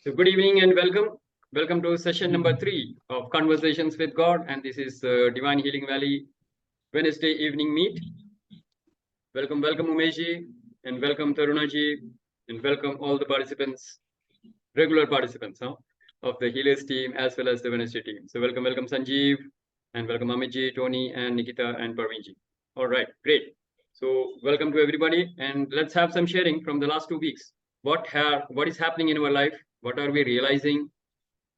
So good evening and welcome. Welcome to session number 3 of Conversations with God, and this is Divine Healing Valley Wednesday evening meet. Welcome Umesh, and welcome Tarunaji, and welcome all the participants, regular participants of the Healers team as well as the Wednesday team. So welcome Sanjeev, and welcome Amitji, Tony, and Nikita, and Parveenji. All right, great. So welcome to everybody, and let's have some sharing from the last 2 weeks. What is happening in our life? What are we realizing?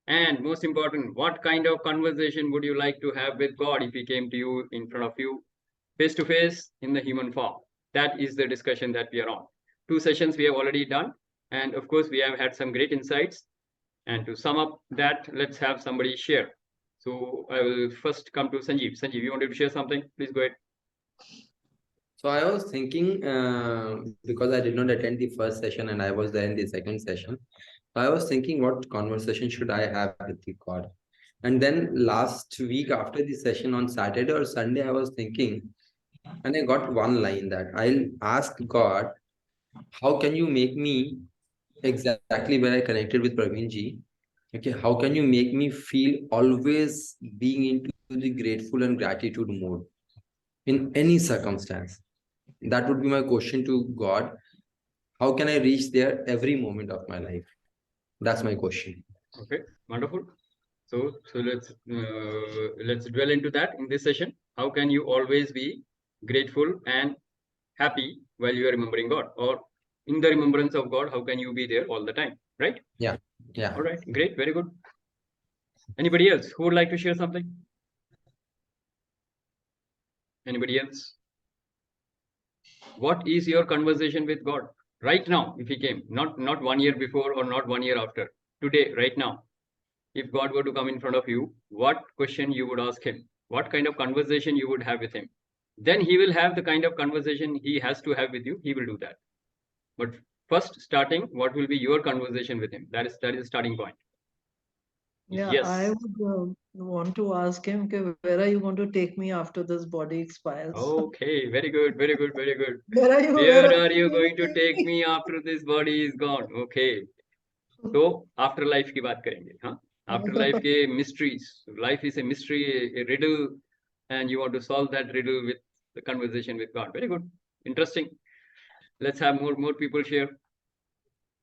And most important, what kind of conversation would you like to have with God if He came to you, in front of you, face to face, in the human form? That is the discussion that we are on. 2 sessions we have already done, and of course we have had some great insights. And to sum up that, let's have somebody share. So I will first come to Sanjeev. Sanjeev, you wanted to share something? Please go ahead. So I was thinking, because I did not attend the first session and I was there in the second session, I was thinking what conversation should I have with the God? And then last week after the session on Saturday or Sunday, I was thinking, and I got one line that I'll ask God, how can you make me exactly when I connected with Praveen ji? Okay, how can you make me feel always being into the grateful and gratitude mode in any circumstance? That would be my question to God. How can I reach there every moment of my life? That's my question. Okay, wonderful. So let's dwell into that in this session. How can you always be grateful and happy while you are remembering God, or in the remembrance of God? How can you be there all the time, right? Yeah. All right, great, very good. Anybody else who would like to share something? Anybody else? What is your conversation with God right now? If He came, not 1 year before or not 1 year after, today, right now, if God were to come in front of you, what question you would ask Him? What kind of conversation you would have with Him? Then He will have the kind of conversation He has to have with you. He will do that. But first, starting, what will be your conversation with Him? That is the starting point. Yeah, Yes. I would want to ask him, okay, where are you going to take me after this body expires? Okay, very good, very good, very good. Where are you? Where are you going to take me after this body is gone? Okay. So afterlife की बात करेंगे, हाँ? Afterlife के mysteries. Life is a mystery, a riddle, and you want to solve that riddle with the conversation with God. Very good, interesting. Let's have more people share.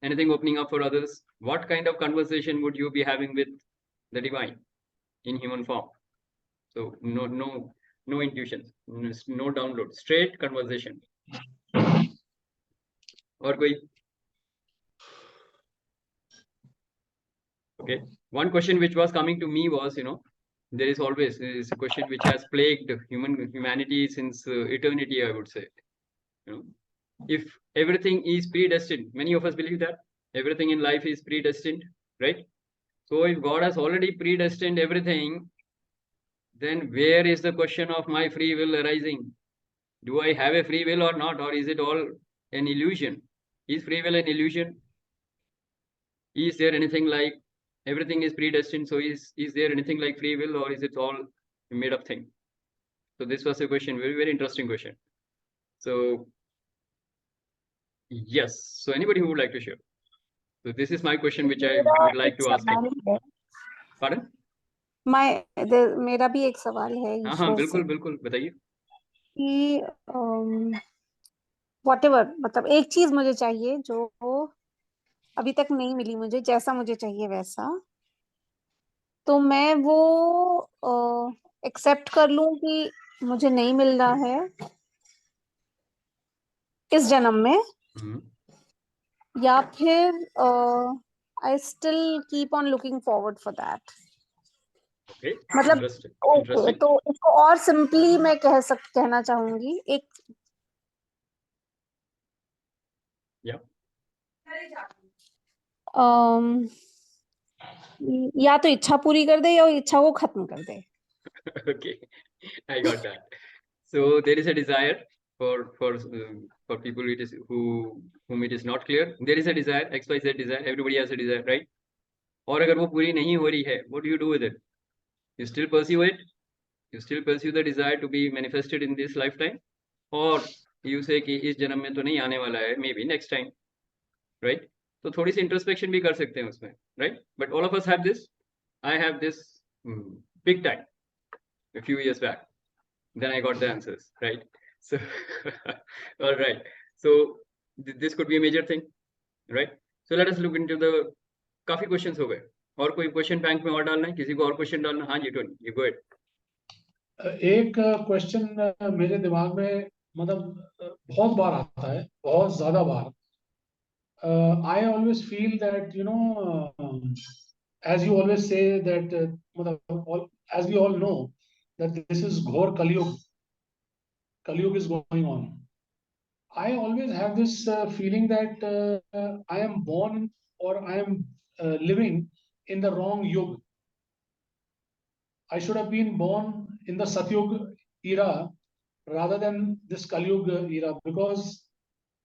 Anything opening up for others? What kind of conversation would you be having with the divine in human form? So no intuitions, no download, straight conversation. Or koi? Okay. One question which was coming to me was, there is always a question which has plagued humanity since eternity, I would say. If everything is predestined, many of us believe that everything in life is predestined, right? So if God has already predestined everything, then where is the question of my free will arising? Do I have a free will or not, or is it all an illusion? Is free will an illusion? Is there anything like everything is predestined? So is there anything like free will, or is it all a made up thing? So this was a question, very, very interesting question. So yes. So anybody who would like to share? So this is my question, which I would like to ask him. Pardon? मेरा भी एक सवाल है हाँ, बिल्कुल बताइए. कि whatever, मतलब एक चीज मुझे चाहिए जो अभी तक नहीं मिली मुझे, जैसा मुझे चाहिए वैसा, तो मैं वो एक्सेप्ट कर लूं कि मुझे नहीं मिल रहा है इस जन्म में, या फिर I still keep on looking forward for that. Okay, मतलब ओके, तो इसको और सिंपली मैं कहना चाहूंगी, एक या तो इच्छा पूरी कर दे या इच्छा को खत्म कर दे. Okay, I got that. So there is a desire for people whom it is not clear. There is a desire, XYZ desire. Everybody has a desire, right? और अगर वो पूरी नहीं हो रही है, what do you do with it? You still pursue it? You still pursue the desire to be manifested in this lifetime? Or you say कि इस जन्म में तो नहीं आने वाला है, maybe next time, right? तो थोड़ी सी इंट्रोस्पेक्शन भी कर सकते हैं उसमें, right? But all of us have this, I have this big time a few years back. Then I got the answers, right? So, all right. So this could be a major thing, right? So let us look into the काफी questions हो गए, और कोई question bank में और डालना है, किसी को और क्वेश्चन डालना? हाँ जी, टोनी, यू गो अहेड। एक क्वेश्चन मेरे दिमाग में मतलब बहुत बार आता है, बहुत ज्यादा बार. I always feel that, as you always say that, as we all know, that this is Ghor Kaliyug. Kaliyug is going on. I always have this feeling that I am born, or I am living in the wrong yug. I should have been born in the Satyug era rather than this Kaliyug era, because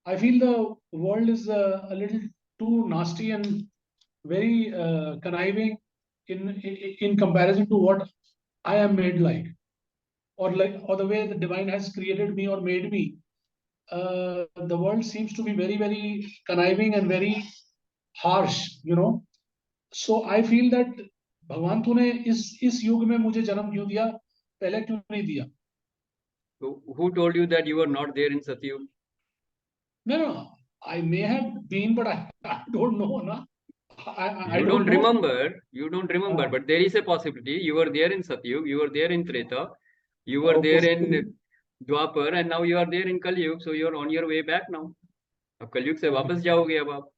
I feel the world is a little too nasty and very conniving in comparison to what I am made like, or the way the divine has created me or made me. The world seems to be very, very conniving and very harsh, So I feel that भगवान तूने इस युग में मुझे जन्म क्यों दिया, पहले क्यों नहीं दिया? So who told you that you were not there in Satyug? No. I may have been, but I don't know, na. I You don't don't know. remember, but there is a possibility you were there in Satyug, you were there in Treta, you were there in Dwapar, and now you are there in Kalyug, so you are on your way back now. अब कलयुग से वापस जाओगे, अब आप,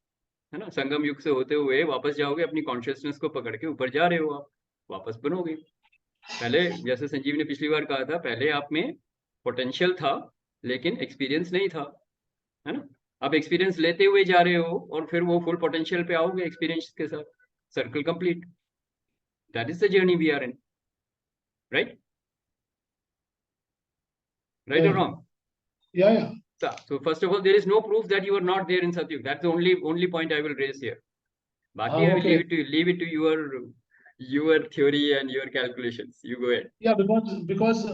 है ना, संगम युग से होते हुए वापस जाओगे, अपनी कॉन्शियसनेस को पकड़ के ऊपर जा रहे हो, आप वापस बनोगे. पहले जैसे संजीव ने पिछली बार कहा था, पहले आप में पोटेंशियल था लेकिन एक्सपीरियंस नहीं था, है ना. अब एक्सपीरियंस लेते हुए जा रहे हो और फिर वो फुल पोटेंशियल पे आओगे एक्सपीरियंस के साथ. Circle complete. That is the journey we are in, right? Right or wrong? Yeah. So first of all, there is no proof that you are not there in Satyug. That's the only point I will raise here. Baki, I will leave it to your theory and your calculations. You go ahead. Yeah, because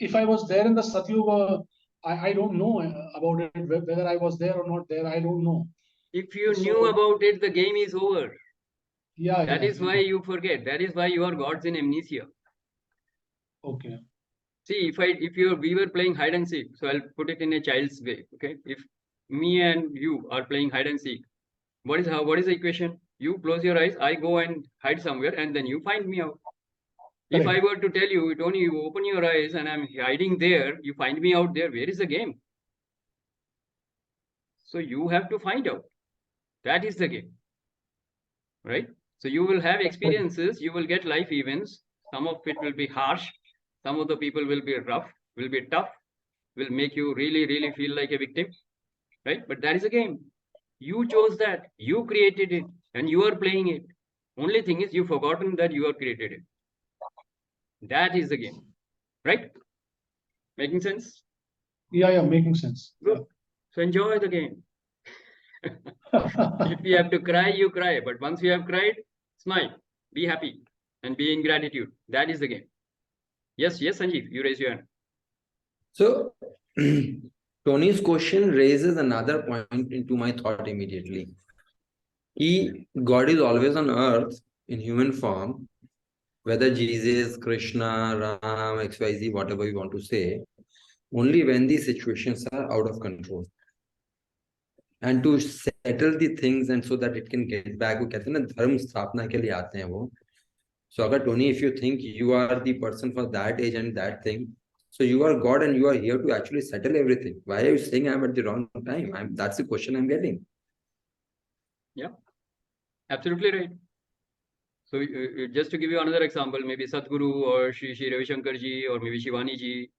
if I was there in the Satyug, I don't know about it, whether I was there or not there. I don't know. If you knew about it, the game is over. Yeah. That is why you forget. That is why you are gods in amnesia. Okay. See, we were playing hide and seek, so I'll put it in a child's way. Okay, if me and you are playing hide and seek, what is the equation? You close your eyes, I go and hide somewhere, and then you find me out. Correct. If I were to tell you, Tony, you open your eyes and I'm hiding there, you find me out there, where is the game? So you have to find out. That is the game, right? So you will have experiences, you will get life events. Some of it will be harsh. Some of the people will be rough, will be tough, will make you really, really feel like a victim, right? But that is a game. You chose that. You created it, and you are playing it. Only thing is, you've forgotten that you have created it. That is the game, right? Making sense? Yeah, making sense. Good. So enjoy the game. If you have to cry, you cry. But once you have cried, smile, be happy, and be in gratitude. That is the game. Yes, Sanjeev, you raise your hand. So, Tony's question raises another point into my thought immediately. God is always on earth in human form, whether Jesus, Krishna, Ram, XYZ, whatever you want to say, only when the situations are out of control. And to settle the things and so that it can get back, वो कहते हैं ना, धर्म स्थापना के लिए आते हैं वो. So अगर Tony, if you think you are the person for that age and that thing, so you are God and you are here to actually settle everything. Why are you saying I'm at the wrong time? That's the question I'm getting. Yeah, absolutely right. So just to give you another example, maybe Sadhguru or Shri Ravi Shankar ji or maybe Shivani ji,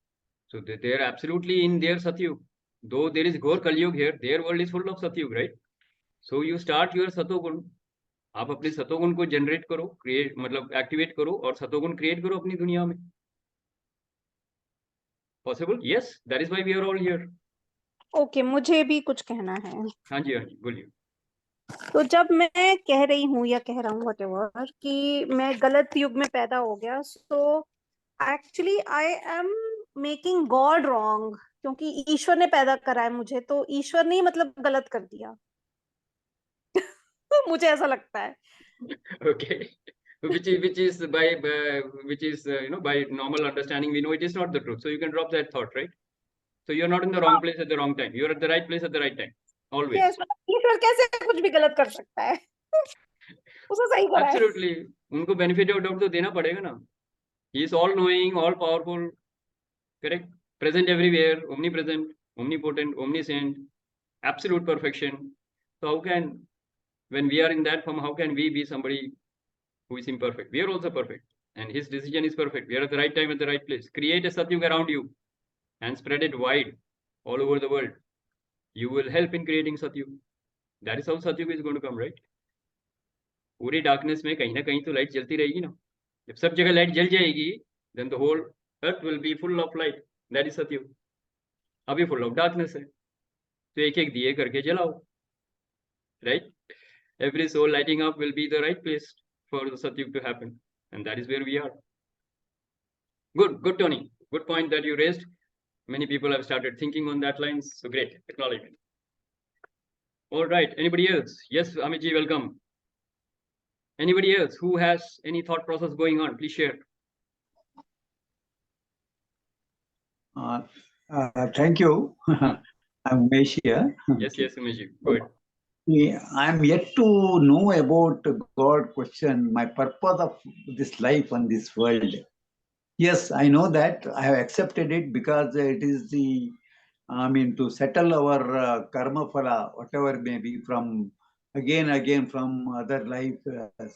so they are absolutely in their Satyug. Though there is Ghor Kaliyug here, their world is full of Satyug, right? So you start your Satogun. आप अपने सतोगुण को generate करो, create मतलब activate करो और सतोगुण create करो अपनी दुनिया में. Possible? Yes, that is why we are all here. Okay, मुझे भी कुछ कहना है. हाँ जी, बोलिए. तो जब मैं कह रही हूँ या कह रहा हूँ व्हाटएवर कि मैं गलत युग में पैदा हो गया, so actually I am making God wrong, क्योंकि ईश्वर ने पैदा करा है मुझे, तो ईश्वर ने मतलब गलत कर दिया. मुझे ऐसा लगता है. Okay. Which is by normal understanding we know it is not the truth. So you can drop that thought, right? So you're not in the wrong place at the wrong time. You're at the right place at the right time. Always. Yes, ईश्वर कैसे कुछ भी गलत कर सकता है? उसने सही करा है. Absolutely. उनको benefit of doubt तो देना पड़ेगा ना. He is all knowing, all powerful, correct? Present everywhere, omnipresent, omnipotent, omniscient, absolute perfection. So how can, when we are in that form, how can we be somebody who is imperfect? We are also perfect, and his decision is perfect. We are at the right time at the right place. Create a satyug around you and spread it wide all over the world. You will help in creating satyug. That is how satyug is going to come, right? पूरी darkness में कहीं ना कहीं तो light जलती रहेगी ना. जब सब जगह light जल जाएगी, then the whole earth will be full of light. That is satyug. अभी full of darkness है, तो एक एक दिए करके जलाओ, right? Every soul lighting up will be the right place for the satyug to happen, and that is where we are. Good, Tony. Good point that you raised. Many people have started thinking on that lines. So great, acknowledgement. All right. Anybody else? Yes, Amitji, welcome. Anybody else who has any thought process going on? Please share. Thank you. I'm Umesh here. Yes, Umesh. Go ahead. I'm yet to know about God question, my purpose of this life on this world. Yes, I know that. I have accepted it because it is to settle our karma phala, whatever may be, from again from other life,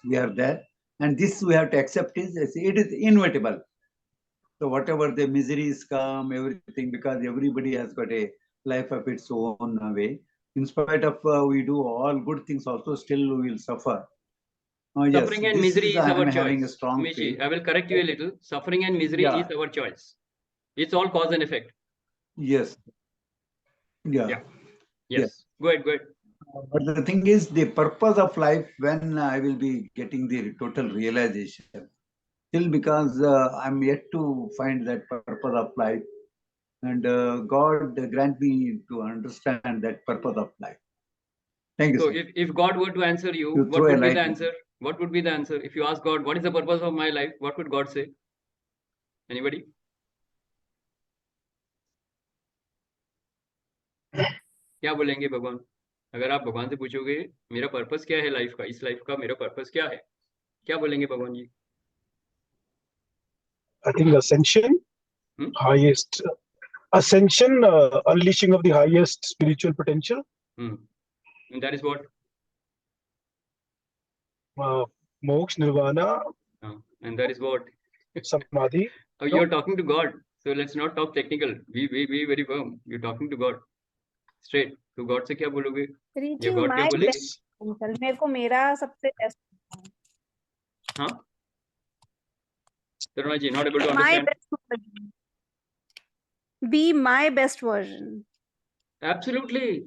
we are there. And this we have to accept it is inevitable. So whatever the miseries come, everything, because everybody has got a life of its own way. In spite of we do all good things, also still we will suffer. Suffering and misery is our choice. Umesh, I will correct you a little. Suffering and misery is our choice. It's all cause and effect. Yes. Yeah. Yes. Go ahead. But the thing is, the purpose of life, when I will be getting the total realization, still because I'm yet to find that purpose of life, and God grant me to understand that purpose of life. Thank you. So sir. if God were to answer you, what would be the answer? What would be the answer? If you ask God, what is the purpose of my life? What would God say? Anybody? क्या बोलेंगे भगवान? अगर आप भगवान से पूछोगे मेरा purpose क्या है लाइफ का, इस लाइफ का मेरा पर्पस क्या है, क्या बोलेंगे भगवान जी? I think ascension, highest ascension, unleashing of the highest spiritual potential. And that is what? Moksha, nirvana. And that is what? Samadhi. Oh, you're talking to God. So let's not talk technical. Be very firm. You're talking to God. Straight. तो God से क्या बोलोगे? या God क्या बोलेगी? मेरे को मेरा सबसे बेस्ट. हाँ? Taruna ji, not able to understand. Be my best version. Absolutely.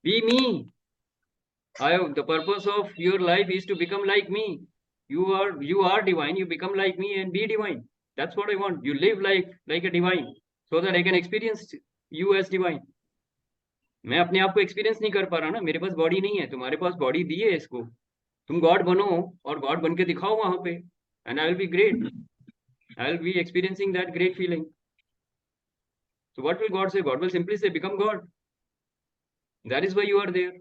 Be me. The purpose of your life is to become like me. You are divine. You become like me and be divine. That's what I want. You live like a divine, so that I can experience you as divine. मैं अपने आप को experience नहीं कर पा रहा ना, मेरे पास बॉडी नहीं है, तुम्हारे पास बॉडी दी है इसको, तुम गॉड बनो और गॉड बन के दिखाओ वहां पे, and I will be great. I will be experiencing that great feeling. So what will God say? God will simply say, become God. That is why you are there.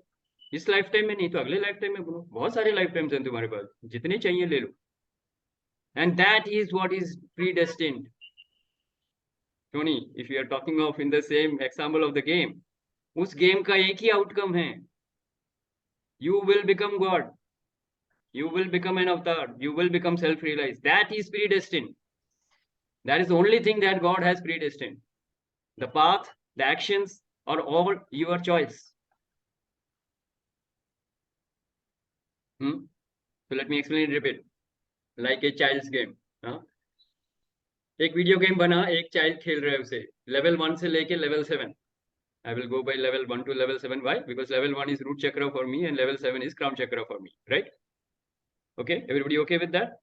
इस life time में नहीं तो अगले lifetime में बनो. बहुत सारे life times हैं तुम्हारे पास, जितने चाहिए ले लो. And that is what is predestined. Tony, if you are talking of in the same example of the game, उस गेम का एक ही आउटकम है. You will become God. You will become an avatar. You will become self-realized. That is predestined. That is the only thing that God has predestined. The path, the actions are all your choice. So let me explain it a bit. Like a child's game. एक video game बना, एक child खेल रहा है उसे, level 1 से लेके level 7. I will go by level 1 to level 7. Why? Because level 1 is root chakra for me and level 7 is crown chakra for me. Right? Okay? Everybody okay with that?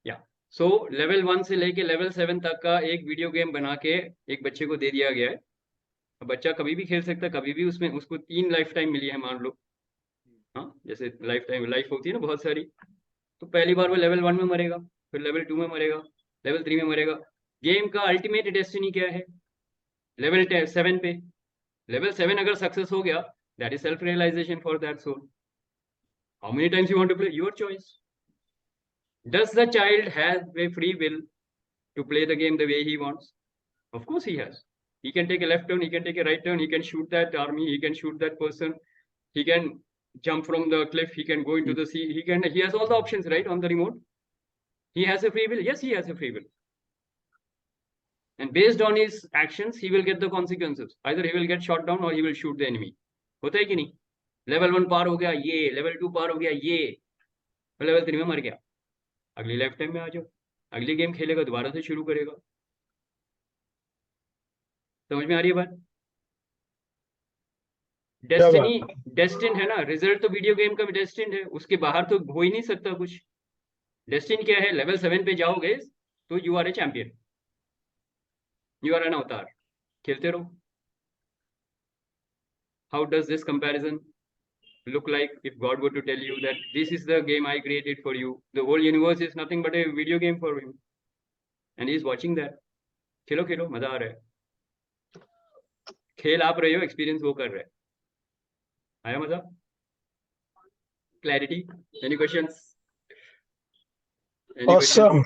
Yeah. So level 1 से लेके level 7 तक का एक video game बना के एक बच्चे को दे दिया गया है. बच्चा कभी भी खेल सकता है, कभी भी उसमें उसको 3 लाइफ टाइम मिली है मान लो. हाँ, जैसे लाइफ होती है ना बहुत सारी, तो पहली बार वो लेवल 1 में मरेगा, फिर लेवल 2 में मरेगा, लेवल 3 में मरेगा। गेम का अल्टीमेट डेस्टिनी क्या है? लेवल 7 पे। लेवल 7 अगर सक्सेस हो गया, that is self realization for that soul. How many times you want to play, your choice. Does the child have a free will to play the game the way he wants? Of course he has. He can take a left turn, he can take a right turn, he can shoot that army, he can shoot that person, he can jump from the cliff, he can go into the sea, he has all the options, right, on the remote. He has a free will. Yes, he has a free will. And based on his actions, he will get the consequences. Either he will get shot down or he will shoot the enemy. होता है कि नहीं? Level 1 पार हो गया, ये level 2 पार हो गया, ये लेवल 3 में मर गया, अगली लाइफ टाइम में आ जाओ, अगली गेम खेलेगा, दोबारा से शुरू करेगा। समझ में आ रही है बात? डेस्टिन है ना, रिजल्ट तो वीडियो गेम का भी डेस्टिन है, उसके बाहर तो हो ही नहीं सकता कुछ। डेस्टिन क्या है? लेवल 7 पे जाओगे तो you are a champion, you are an avatar, खेलते रहो। How does this comparison look like if God were to tell you that this is the game I created for you, the whole universe is nothing but a video game for him and he is watching that? खेलो खेलो, मजा आ रहा है, खेल आप रहे हो, experience वो कर रहे हैं। आया मजा? Clarity? Any questions? Awesome.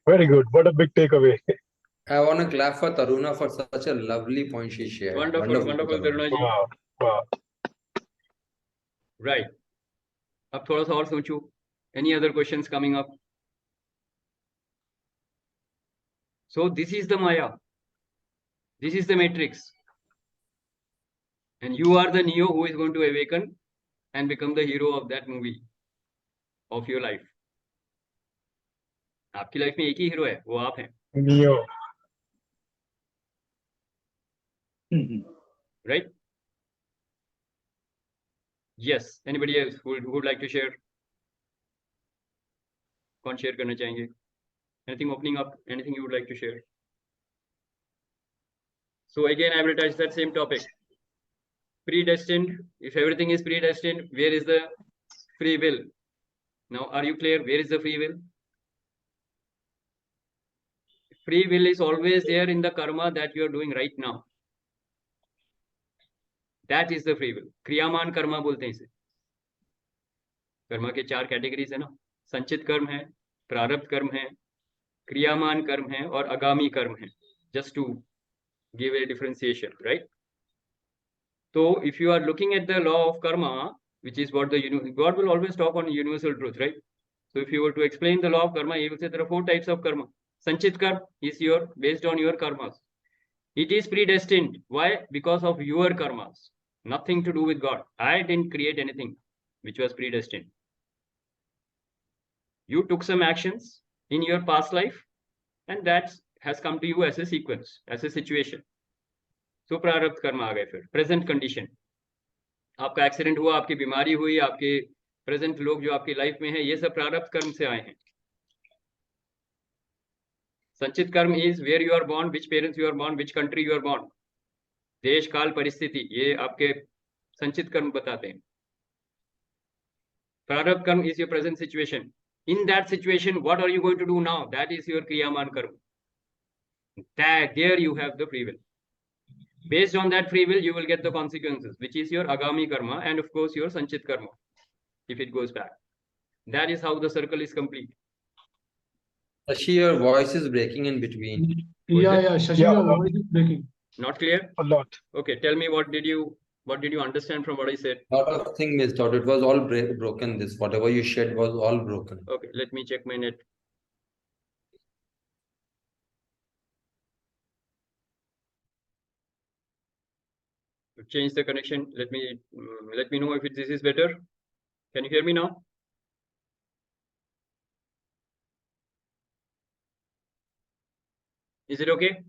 Very good. What a big takeaway. I want to clap for Taruna for such a lovely point she shared. Wonderful, Taruna ji. Wow. Right. अब थोड़ा सा और सोचो. Any other questions coming up? So this is the Maya. This is the matrix. And you are the Neo who is going to awaken and become the hero of that movie of your life. आपकी life में एक ही hero है, वो आप हैं. Neo. Right? Yes. Anybody else who would like to share? कौन share करना चाहेंगे? Anything opening up? Anything you would like to share? So again, I will touch that same topic. Predestined. If everything is predestined, where is the free will? Now, are you clear? Where is the free will? Free will is always there in the karma that you are doing right now. That is the free will. क्रियामान Karma बोलते हैं इसे. कर्मा के 4 categories है ना. संचित कर्म है, प्रारब्ध कर्म है, क्रियामान कर्म है और आगामी कर्म है. Just to give a differentiation, right? So if you are looking at the law of karma, which is what God will always talk on universal truth, right? So if you were to explain the law of karma, he will say there are 4 types of karma. Sanchit karma is based on your karmas. It is predestined. Why? Because of your karmas. Nothing to do with God. I didn't create anything which was predestined. You took some actions in your past life and that has come to you as a sequence, as a situation. So प्रारब्ध कर्म आ गए. फिर present condition, आपका accident हुआ, आपकी बीमारी हुई, आपके प्रेजेंट लोग जो आपकी लाइफ में है, ये सब प्रारब्ध कर्म से आए हैं. Sanchit karma is where you are born, which parents you are born, which country you are born. देश काल परिस्थिति, ये आपके संचित कर्म बताते हैं. प्रारब्ध कर्म is your present situation. In that situation, what are you going to do now? That is your kriyaman karma. There you have the free will. Based on that free will, you will get the consequences, which is your agami karma and of course your sanchit karma, if it goes back. That is how the circle is complete. Shashi, your voice is breaking in between. Yeah, Shashi, your voice is breaking. Not clear? A lot. Okay, tell me what did you understand from what I said? A lot of things missed out. It was all broken. This whatever you shared was all broken. Okay, let me check my net. To change the connection, let me know if this is better. Can you hear me now? Is it okay?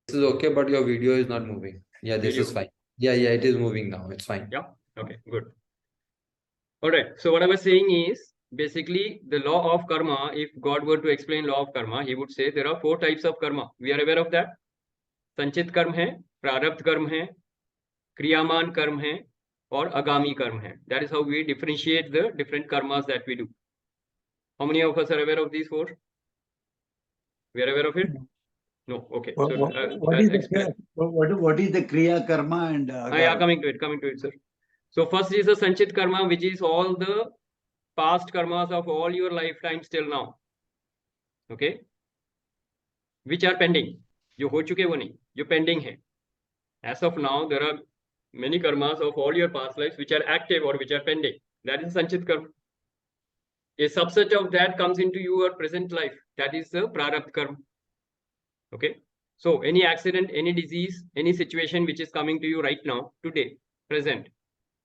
This is okay, but your video is not moving. Yeah, this is fine. Yeah, it is moving now. It's fine. Yeah. Okay, good. All right. So what I was saying is basically the law of karma. If God were to explain law of karma, he would say there are 4 types of karma. We are aware of that. संचित कर्म है, प्रारब्ध कर्म है, क्रियामान कर्म है, or agami karma hai. That is how we differentiate the different karmas that we do. How many of us are aware of these four? We are aware of it? No. Okay. What, So what is the kriya karma and yeah, coming to it, sir. So first is the sanchit karma, which is all the past karmas of all your lifetimes till now. Okay, which are pending. जो हो चुके वो नहीं, जो pending है. As of now, there are many karmas of all your past lives which are active or which are pending. That is sanchit karma. A subset of that comes into your present life. That is the prarabdha karma. Okay. So any accident, any disease, any situation which is coming to you right now, today, present,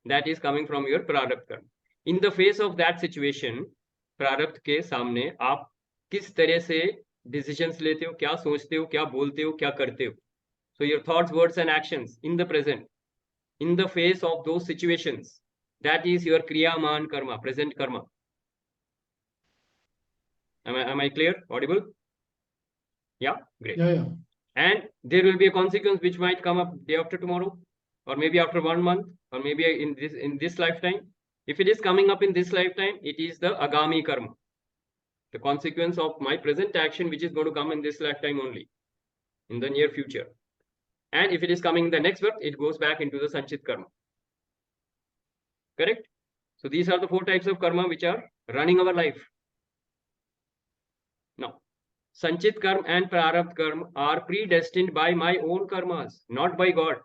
that is coming from your prarabdha karma. In the face of that situation, प्रारब्ध के सामने आप किस तरह से decisions लेते हो, क्या सोचते हो, क्या बोलते हो, क्या करते हो. So your thoughts, words and actions in the present, in the face of those situations, that is your kriyaman karma, present karma. Am I clear? Audible? Yeah, great. Yeah. And there will be a consequence which might come up day after tomorrow, or maybe after 1 month, or maybe in this lifetime. If it is coming up in this lifetime, it is the agami karma, the consequence of my present action, which is going to come in this lifetime only, in the near future. And if it is coming in the next birth, it goes back into the sanchit karma. Correct? So these are the 4 types of karma which are running our life. Now, sanchit karma and prarabdha karma are predestined by my own karmas, not by God.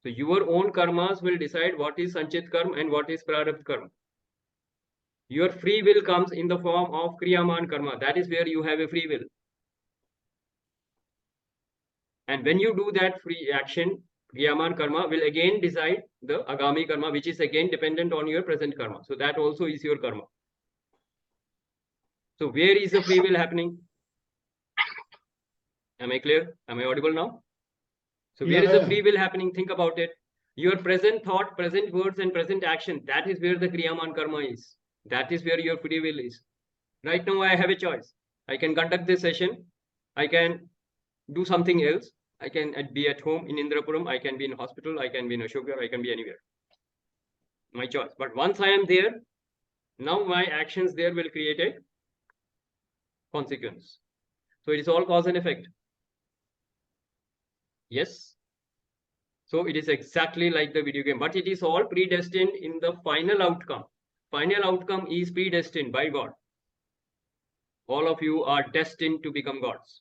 So your own karmas will decide what is sanchit karma and what is prarabdha karma. Your free will comes in the form of kriyaman karma. That is where you have a free will. And when you do that free action, kriyaman karma will again decide the agami karma, which is again dependent on your present karma. So that also is your karma. So where is the free will happening? Am I clear? Am I audible now? So where is the free will happening? Think about it. Your present thought, present words and present action, that is where the kriyaman karma is. That is where your free will is. Right now I have a choice. I can conduct this session. I can do something else. I can be at home in Indrapuram. I can be in hospital. I can be in Ashokar. I can be anywhere. My choice. But once I am there, now my actions there will create a consequence. So it is all cause and effect. Yes. So it is exactly like the video game, but it is all predestined in the final outcome. Final outcome is predestined by God. All of you are destined to become gods.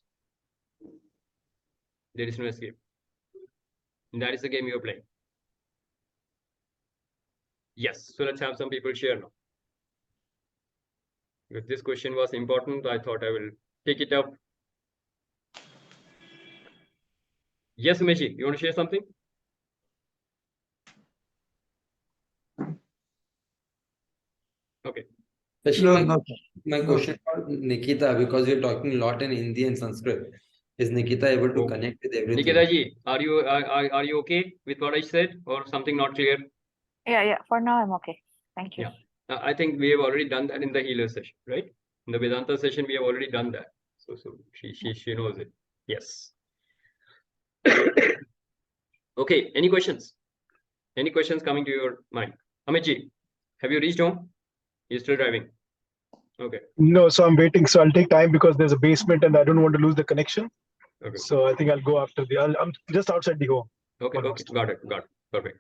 There is no escape. And that is the game you are playing. Yes. So let's have some people share now. Because this question was important, I thought I will take it up. Yes, Umeshi, you want to share something? Okay. My question for Nikita, because you're talking a lot in Hindi and Sanskrit. Is Nikita able to connect with everything? Nikita ji, are you okay with what I said, or something not clear? Yeah. For now, I'm okay. Thank you. Yeah. I think we have already done that in the healer session, right? In the Vedanta session, we have already done that. So she knows it. Yes. Okay. Any questions? Any questions coming to your mind? Amit ji, have you reached home? You're still driving. Okay. No, so I'm waiting. So I'll take time because there's a basement and I don't want to lose the connection. Okay. So I think I'll go after I'm just outside the home. Okay. Got it. Perfect.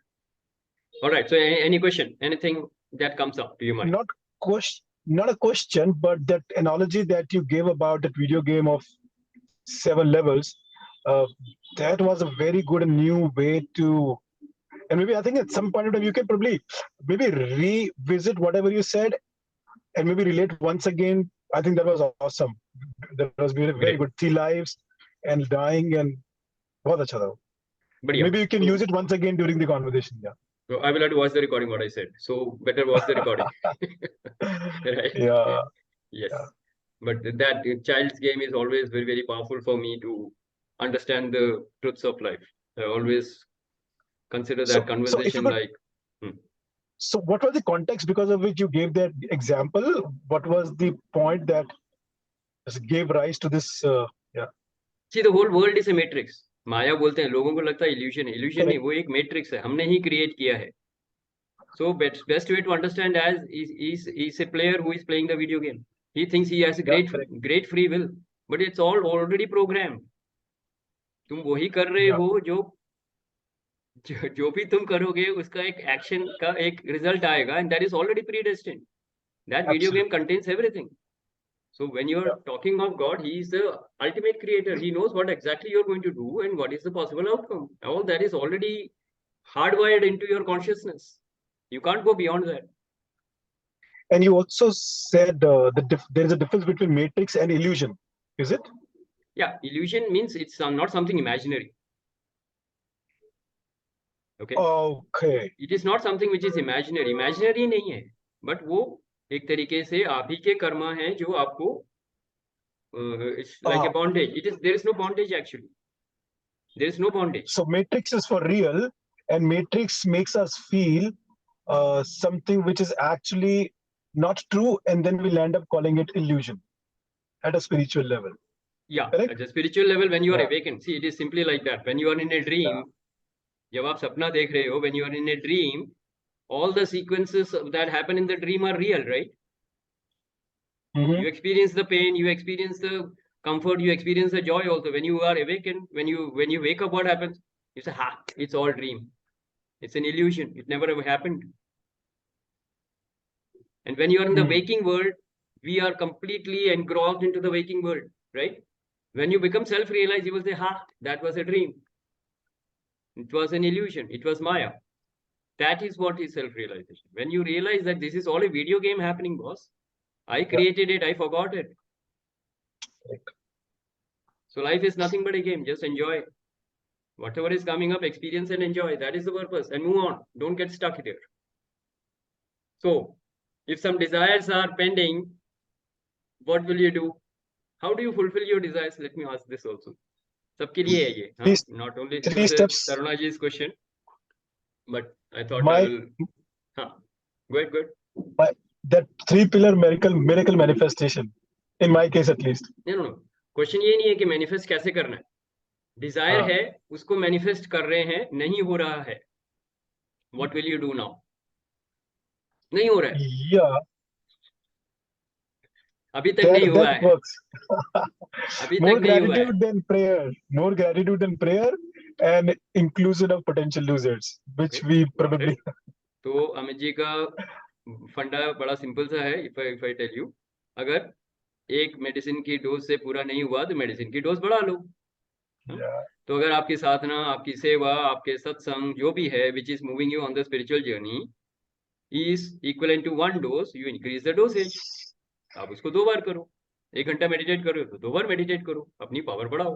All right. So any question? Anything that comes up to your mind? Not a question, but that analogy that you gave about that video game of 7 levels, that was a very good and new way to, and maybe I think at some point in time you can probably maybe revisit whatever you said and maybe relate once again. I think that was awesome. That was very good. 3 lives and dying and bahut acha tha. Maybe you can use it once again during the conversation. Yeah. So I will have to watch the recording what I said. So better watch the recording. Right? Yeah. Yes. Yeah. But that child's game is always very, very powerful for me to understand the truths of life. I always consider that conversation So what was the context because of which you gave that example? What was the point that gave rise to this? See, the whole world is a matrix. माया बोलते हैं, लोगों को लगता है evolution है, evolution नहीं, वो एक मैट्रिक्स है, हमने ही क्रिएट किया है. So best way to understand as is a player who is playing the video game. He thinks he has a great free will, but it's all already programmed. तुम वही कर रहे हो जो भी तुम करोगे उसका एक एक्शन का एक रिजल्ट आएगा, and that is already predestined. That video game contains everything. So when you are talking of God, He is the ultimate creator. He knows what exactly you are going to do and what is the possible outcome. All that is already hardwired into your consciousness. You can't go beyond that. And you also said there is a difference between matrix and illusion. Is it? Yeah, illusion means it's not something imaginary. Okay. Okay. It is not something which is imaginary. Imaginary नहीं है, but वो एक तरीके से आप ही के कर्मा हैं जो आपको it's like a bondage. There is no bondage actually. There is no bondage. So matrix is for real, and matrix makes us feel something which is actually not true, and then we'll end up calling it illusion at a spiritual level. Yeah, correct? At a spiritual level, when you are awakened, see, it is simply like that. When you are in a dream, जब आप सपना देख रहे हो, when you are in a dream, all the sequences that happen in the dream are real, right? You experience the pain, you experience the comfort, you experience the joy also. When you are awakened, when you wake up, what happens? You say, ha, it's all dream. It's an illusion. It never ever happened. And when you are in the waking world, we are completely engrossed into the waking world, right? When you become self-realized, you will say, ha, that was a dream. It was an illusion. It was Maya. That is what is self-realization. When you realize that this is all a video game happening, boss. I created it. I forgot it. So life is nothing but a game. Just enjoy. Whatever is coming up, experience and enjoy. That is the purpose. And move on. Don't get stuck there. So, if some desires are pending, what will you do? How do you fulfill your desires? Let me ask this also. सबके लिए है ये, हाँ? Not only to Taruna ji's question, but I thought I will. Go ahead. That 3-pillar miracle manifestation, in my case at least. No. Question ये नहीं है कि manifest कैसे करना है. Desire है, उसको manifest कर रहे हैं, नहीं हो रहा है. What will you do now? नहीं हो रहा है. Yeah. अभी तक नहीं हुआ है. Works. अभी More तक नहीं हुआ है. gratitude than prayer. More gratitude than prayer, and inclusion of potential losers, which we probably. तो अमित जी का फंडा बड़ा सिंपल सा है. If I tell you, अगर एक मेडिसिन की डोज से पूरा नहीं हुआ तो मेडिसिन की डोज बढ़ा लो. तो अगर आपकी साधना, आपकी सेवा, आपके सत्संग जो भी है, which is moving you on the spiritual journey, is equivalent to 1 dose, you increase the dosage. आप उसको 2 बार करो. 1 घंटा मेडिटेट करो तो 2 बार मेडिटेट करो, अपनी पावर बढ़ाओ.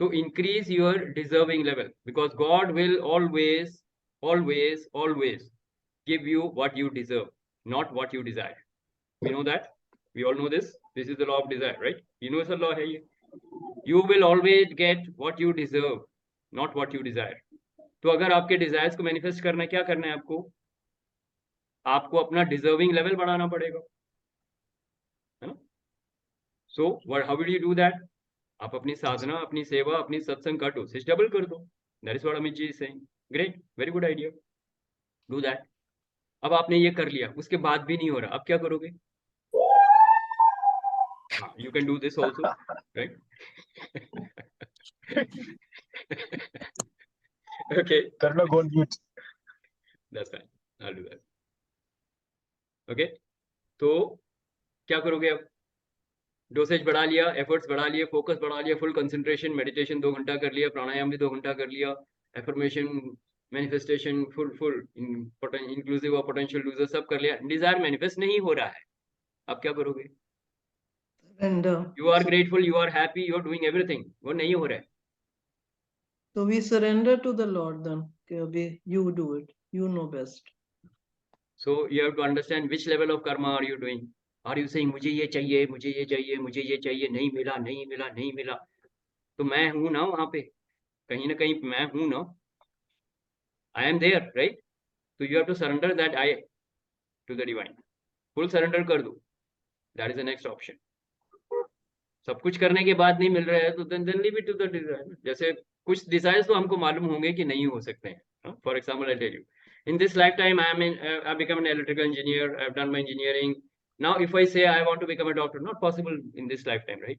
तो increase your deserving level, because God will always give you what you deserve, not what you desire. We know that. We all know this. This is the law of desire, right? Universal law है ये. You will always get what you deserve, not what you desire. तो अगर आपके desires को manifest करना है, क्या करना है आपको? आपको अपना deserving level बढ़ाना पड़ेगा, है ना? So how will you do that? आप अपनी साधना, अपनी सेवा, अपनी सत्संग का dosage double कर दो. That is what Amit ji is saying. Great, very good idea. Do that. अब आपने ये कर लिया, उसके बाद भी नहीं हो रहा, अब क्या करोगे? You can do this also, right? Okay. Karna, go on mute. That's fine. I'll do that. Okay. तो क्या करोगे अब? डोसेज बढ़ा लिया, एफर्ट्स बढ़ा लिए, फोकस बढ़ा लिया, फुल कंसंट्रेशन, मेडिटेशन 2 घंटा कर लिया, प्राणायाम भी 2 घंटा कर लिया, affirmation, manifestation full inclusive of potential loser सब कर लिया. डिजायर मैनिफेस्ट नहीं हो रहा है, अब क्या करोगे? You are grateful, you are happy, you are doing everything. वो नहीं हो रहा है. So we surrender to the Lord then. Okay, you do it. You know best. So you have to understand which level of karma are you doing. Are you saying मुझे ये चाहिए, मुझे ये चाहिए, मुझे ये चाहिए, नहीं मिला, नहीं मिला, नहीं मिला. तो मैं हूँ ना वहाँ पे, कहीं ना कहीं मैं हूँ ना. I am there, right? So you have to surrender that I to the divine. Full surrender कर दो. That is the next option. सब कुछ करने के बाद नहीं मिल रहा है तो then leave it to the desire. जैसे कुछ डिजायर्स तो हमको मालूम होंगे कि नहीं हो सकते हैं. For example I tell you, in this lifetime I become an electrical engineer, I've done my engineering. Now if I say I want to become a doctor, not possible in this lifetime, right?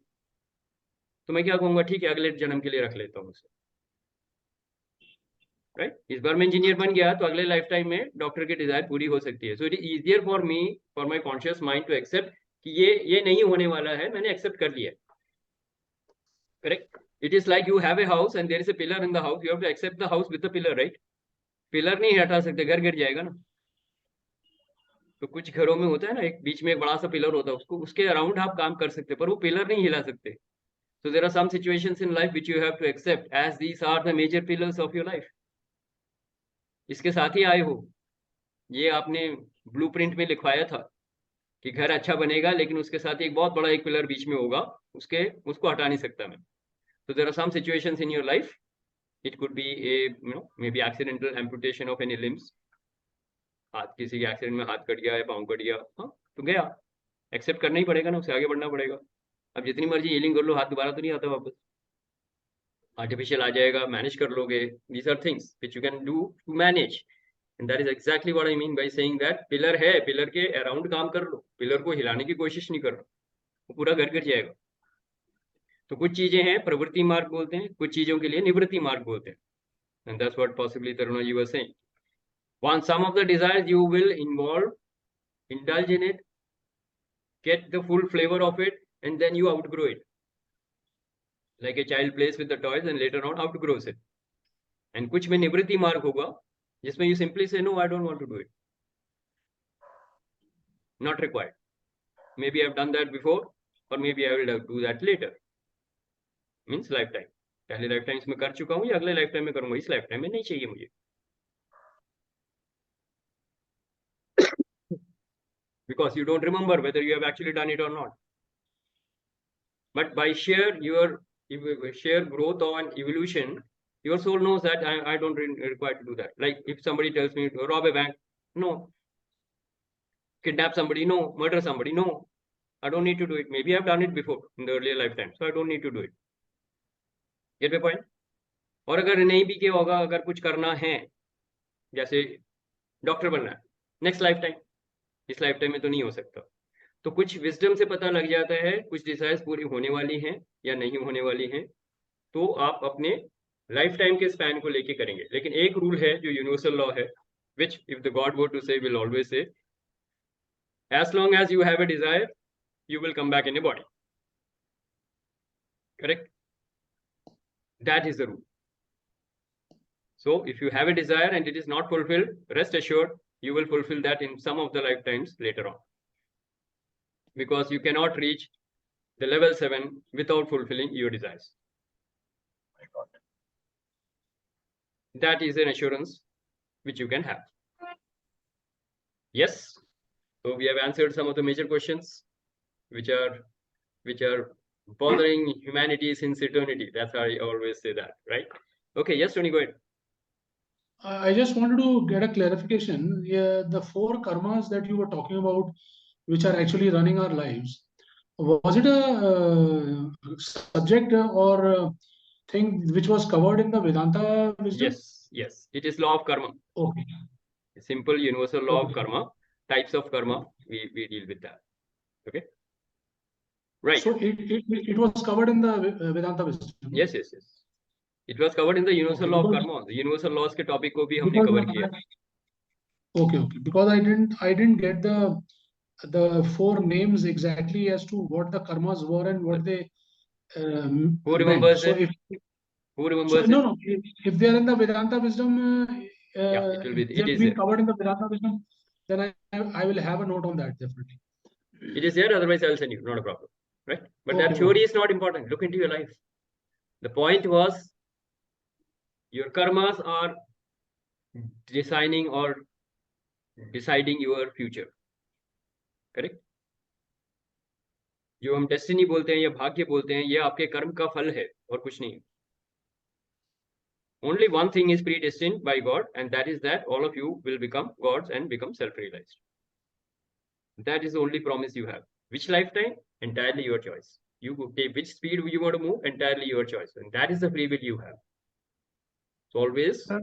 तो मैं क्या कहूंगा, ठीक है अगले जन्म के लिए रख लेता हूँ उसे, राइट? इस बार मैं इंजीनियर बन गया तो अगले लाइफ टाइम में डॉक्टर की डिजायर पूरी हो सकती है. So it is easier for me, for my conscious mind to accept कि ये नहीं होने वाला है, मैंने एक्सेप्ट कर लिया. Correct? It is like you have a house and there is a pillar in the house, you have to accept the house with the pillar, right? Pillar नहीं हटा सकते, घर गिर जाएगा ना. तो कुछ घरों में होता है ना, एक बीच में एक बड़ा सा पिलर होता है, उसको उसके अराउंड आप काम कर सकते, पर वो पिलर नहीं हिला सकते. So there are some situations in life which you have to accept as these are the major pillars of your life. इसके साथ ही आए हो, ये आपने ब्लूप्रिंट में लिखवाया था कि घर अच्छा बनेगा, लेकिन उसके साथ एक बहुत बड़ा एक पिलर बीच में होगा, उसको हटा नहीं सकता मैं. So there are some situations in your life. It could be a maybe accidental amputation of any limbs. हाथ किसी के एक्सीडेंट में हाथ कट गया या पाँव कट गया, हाँ तो गया, एक्सेप्ट करना ही पड़ेगा ना, उससे आगे बढ़ना पड़ेगा. अब जितनी मर्जी हीलिंग कर लो, हाथ दोबारा तो नहीं आता वापस, आर्टिफिशियल आ जाएगा, मैनेज कर लोगे. These are things which you can do to manage, and that is exactly what I mean by saying that pillar है, पिलर के अराउंड काम कर लो, पिलर को हिलाने की कोशिश नहीं करो, वो पूरा घर गिर जाएगा. तो कुछ चीजें हैं प्रवृत्ति मार्ग बोलते हैं, कुछ चीजों के लिए निवृत्ति मार्ग बोलते हैं, and that's what possibly Taruna ji was saying. Once some of the desires you will involve, indulge in it, get the full flavor of it, and then you outgrow it. Like a child plays with the toys and later on outgrows it. And कुछ में निवृत्ति मार्ग होगा जिसमें you simply say no, I don't want to do it. Not required. Maybe I've done that before, or maybe I will do that later. Means lifetime. पहले lifetime में कर चुका हूँ या अगले लाइफटाइम में करूंगा, इस लाइफटाइम में नहीं चाहिए मुझे. Because you don't remember whether you have actually done it or not. But by sheer growth and evolution, your soul knows that I don't require to do that. Like if somebody tells me to rob a bank, no. Kidnap somebody, no. Murder somebody, no. I don't need to do it. Maybe I've done it before in the earlier lifetime, so I don't need to do it. Get my point? और अगर नहीं भी क्या होगा, अगर कुछ करना है, जैसे डॉक्टर बनना है, नेक्स्ट लाइफटाइम, इस लाइफटाइम में तो नहीं हो सकता. तो कुछ विजडम से पता लग जाता है कुछ डिजायर्स पूरी होने वाली हैं या नहीं होने वाली हैं, तो आप अपने लाइफ टाइम के स्पैन को लेके करेंगे. लेकिन एक रूल है जो यूनिवर्सल लॉ है, which if the god were to say will always say, as long as you have a desire you will come back in a body. Correct? That is the rule. So if you have a desire and it is not fulfilled, rest assured you will fulfill that in some of the lifetimes later on, because you cannot reach the level 7 without fulfilling your desires. That is an assurance which you can have. Yes, so we have answered some of the major questions which are bothering humanity since eternity. That's how I always say that, right? Okay, yes, Tony, go ahead. I just wanted to get a clarification. Yeah, the 4 karmas that you were talking about, which are actually running our lives, was it a subject or thing which was covered in the Vedanta wisdom? Yes, it is law of karma. Okay. A simple universal law of karma, types of karma, we deal with that. Okay. Right. So it was covered in the Vedanta wisdom. Yes. It was covered in the universal law of karma. The universal laws के topic को भी हमने cover किया. Okay. Because I didn't get the 4 names exactly as to what the karmas were and what they Who remembers it? Who remembers it? No. If they are in the Vedanta wisdom, yeah, it will be. It is covered in the Vedanta wisdom. Then I will have a note on that definitely. It is there. Otherwise, I'll send you. Not a problem, right? But that theory is not important. Look into your life. The point was, your karmas are designing or deciding your future. Correct? जो हम destiny बोलते हैं या भाग्य बोलते हैं, ये आपके कर्म का फल है और कुछ नहीं. Only one thing is predestined by God, and that is that all of you will become gods and become self-realized. That is the only promise you have. Which lifetime? Entirely your choice. You take which speed you want to move, entirely your choice. And that is the free will you have. So always Sir?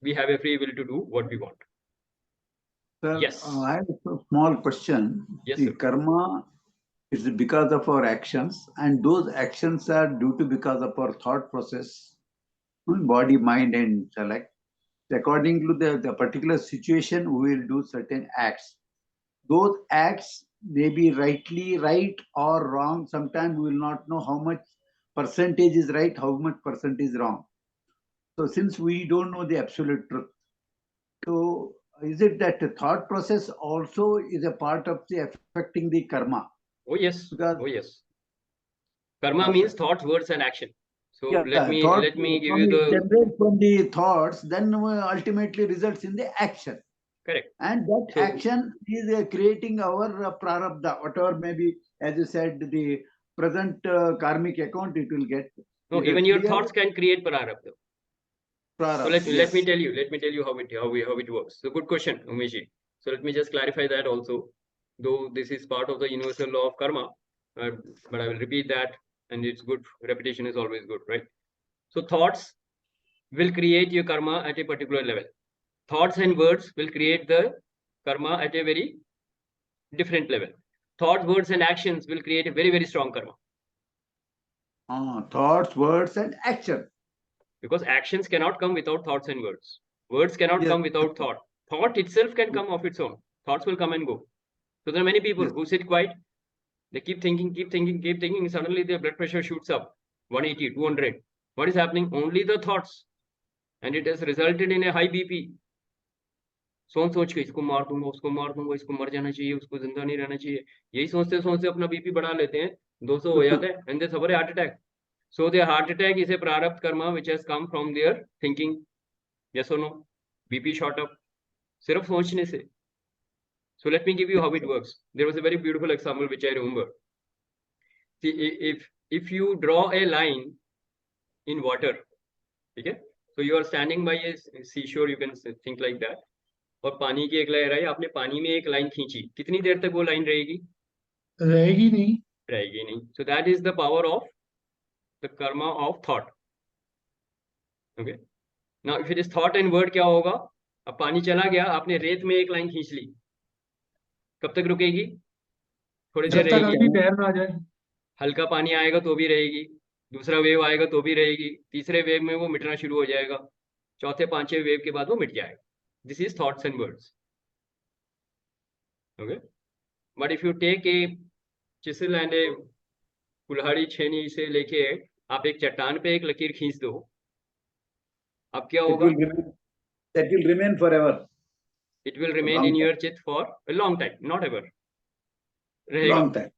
we have a free will to do what we want. Sir, Yes. I have a small question. Yes, The sir. karma is because of our actions, and those actions are due to because of our thought process, body, mind, and intellect. According to the particular situation, we will do certain acts. Those acts may be rightly right or wrong. Sometimes we will not know how much percentage is right, how much percent is wrong. So since we don't know the absolute truth, so is it that the thought process also is a part of the affecting the karma? Oh yes. Because Oh yes. Karma Okay. means thoughts, words, and action. So yeah, let me thought give from you it the generates from the thoughts, then ultimately results in the action. correct. And that So- action is creating our prarabdha, whatever maybe, as you said, the present karmic account it will get. No, Is that even your clear? thoughts can create prarabdha. So Prarabdha, let me yes. tell you how it works. So good question, Umeshi. So let me just clarify that also. Though this is part of the universal law of karma, but I will repeat that, and it's good. Repetition is always good, right? So thoughts will create your karma at a particular level. Thoughts and words will create the karma at a very different level. Thoughts, words, and actions will create a very, very strong karma. Thoughts, words, and action. Because actions cannot come without thoughts and words. Words cannot Yes. come without thought. Thought itself can come of its own. Thoughts will come and go. So there are many people Yes. who sit quiet. They keep thinking, and suddenly their blood pressure shoots up 180, 200. What is happening? Only the thoughts. And it has resulted in a high BP. सोच के इसको मार दूंगा, उसको मार दूंगा, इसको मर जाना चाहिए, उसको जिंदा नहीं रहना चाहिए. यही सोचते सोचते अपना बीपी बढ़ा लेते हैं, 200 हो जाता है, and they suffer a heart attack. So the heart attack is a prarabdha karma which has come from their thinking. Yes or no? BP shot up. सिर्फ सोचने से. So let me give you how it works. There was a very beautiful example which I remember. See, if you draw a line in water, okay? So you are standing by a seashore, you can think like that. और पानी की एक लहर आई, आपने पानी में एक line खींची, कितनी देर तक वो लाइन रहेगी? रहेगी नहीं. रहेगी नहीं. So that is the power of the karma of thought. Okay. Now if it is thought and word, क्या होगा? अब पानी चला गया, आपने रेत में एक लाइन खींच ली, कब तक रुकेगी? थोड़ी देर जब तक रहेगी. अगली लहर ना आ जाए. हल्का पानी आएगा तो भी रहेगी, दूसरा वेव आएगा तो भी रहेगी, तीसरे वेव में वो मिटना शुरू हो जाएगा, चौथे पांचवें वेव के बाद वो मिट जाएगा. This is thoughts and words. Okay. But if you take a chisel and a कुल्हाड़ी छेनी से लेके आप एक चट्टान पे एक लकीर खींच दो, अब क्या होगा? That will remain forever. It will remain in your chit for a long time, not ever. रहेगा. Long time.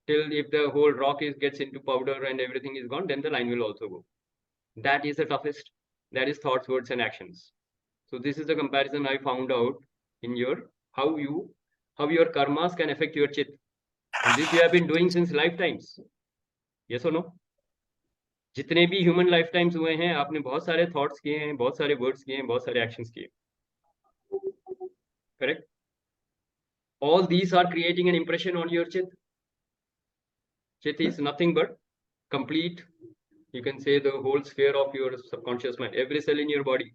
Till if the whole rock gets into powder and everything is gone, then the line will also go. That is the toughest. That is thoughts, words, and actions. So this is the comparison I found out in your how your karmas can affect your chit. And this you have been doing since lifetimes. Yes or no? जितने भी human life times हुए हैं, आपने बहुत सारे thoughts किए हैं, बहुत सारे वर्ड्स किए हैं, बहुत सारे एक्शंस किए. Correct? All these are creating an impression on your chit. Chit is nothing but complete, you can say, the whole sphere of your subconscious mind, every cell in your body.